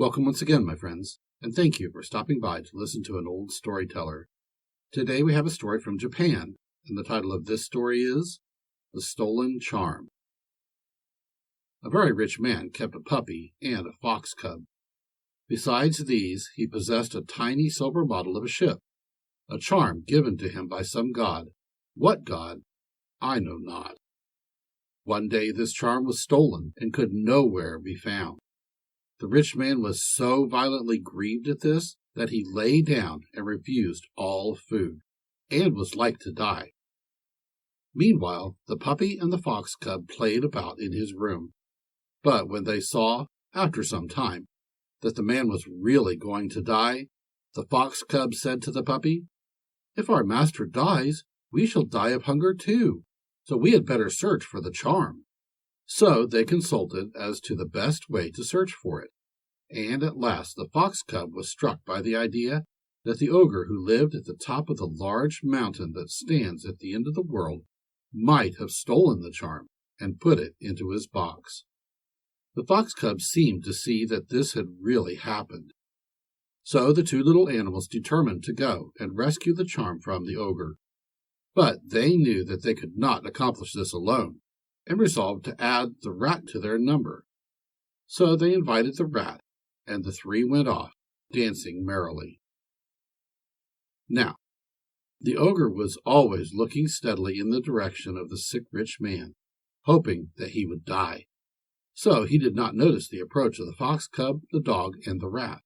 Welcome once again, my friends, and thank you for stopping by to listen to an old storyteller. Today we have a story from Japan, and the title of this story is The Stolen Charm. A very rich man kept a puppy and a fox cub. Besides these, he possessed a tiny silver model of a ship, a charm given to him by some god. What god? I know not. One day this charm was stolen and could nowhere be found. The rich man was so violently grieved at this that he lay down and refused all food, and was like to die. Meanwhile, the puppy and the fox cub played about in his room. But when they saw, after some time, that the man was really going to die, the fox cub said to the puppy, "If our master dies, we shall die of hunger too, so we had better search for the charm." So they consulted as to the best way to search for it, and at last the fox cub was struck by the idea that the ogre who lived at the top of the large mountain that stands at the end of the world might have stolen the charm and put it into his box. The fox cub seemed to see that this had really happened. So the two little animals determined to go and rescue the charm from the ogre. But they knew that they could not accomplish this alone, and resolved to add the rat to their number. So they invited the rat, and the three went off, dancing merrily. Now, the ogre was always looking steadily in the direction of the sick rich man, hoping that he would die. So he did not notice the approach of the fox cub, the dog, and the rat.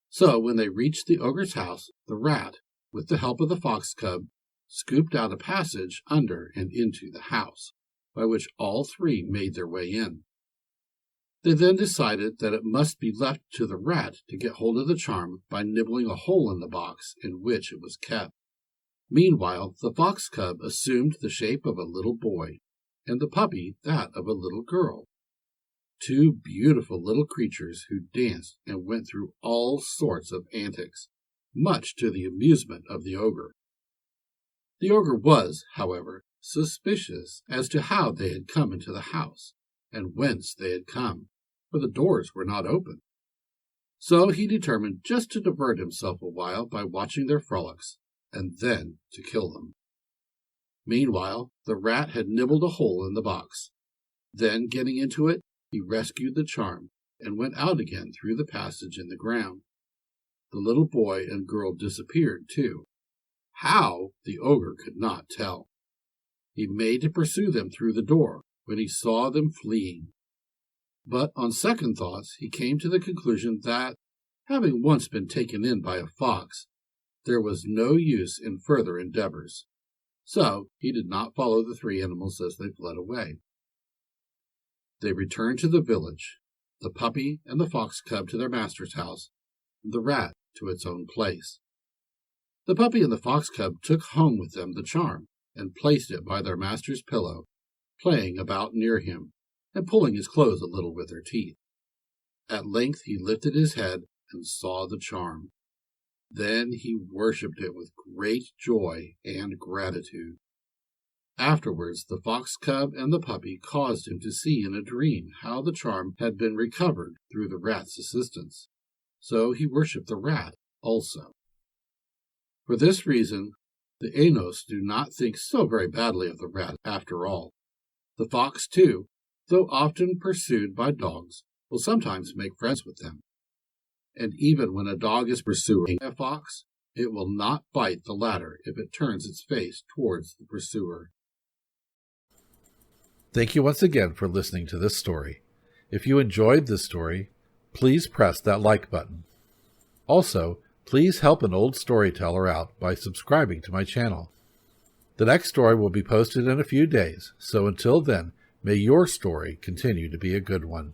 So when they reached the ogre's house, the rat, with the help of the fox cub, scooped out a passage under and into the house, by which all three made their way in. They then decided that it must be left to the rat to get hold of the charm by nibbling a hole in the box in which it was kept. Meanwhile, the fox cub assumed the shape of a little boy, and the puppy that of a little girl. Two beautiful little creatures who danced and went through all sorts of antics, much to the amusement of the ogre. The ogre was, however, suspicious as to how they had come into the house, and whence they had come, for the doors were not open. So he determined just to divert himself a while by watching their frolics, and then to kill them. Meanwhile, the rat had nibbled a hole in the box. Then, getting into it, he rescued the charm, and went out again through the passage in the ground. The little boy and girl disappeared, too. How, the ogre could not tell. He made to pursue them through the door when he saw them fleeing. But on second thoughts he came to the conclusion that, having once been taken in by a fox, there was no use in further endeavors. So he did not follow the three animals as they fled away. They returned to the village, the puppy and the fox cub to their master's house, and the rat to its own place. The puppy and the fox cub took home with them the charm, and placed it by their master's pillow, playing about near him, and pulling his clothes a little with their teeth. At length he lifted his head and saw the charm. Then he worshipped it with great joy and gratitude. Afterwards the fox cub and the puppy caused him to see in a dream how the charm had been recovered through the rat's assistance. So he worshipped the rat also. For this reason, the Ainos do not think so very badly of the rat after all. The fox, too, though often pursued by dogs, will sometimes make friends with them. And even when a dog is pursuing a fox, it will not bite the latter if it turns its face towards the pursuer. Thank you once again for listening to this story. If you enjoyed this story, please press that like button. Also, please help an old storyteller out by subscribing to my channel. The next story will be posted in a few days, so until then, may your story continue to be a good one.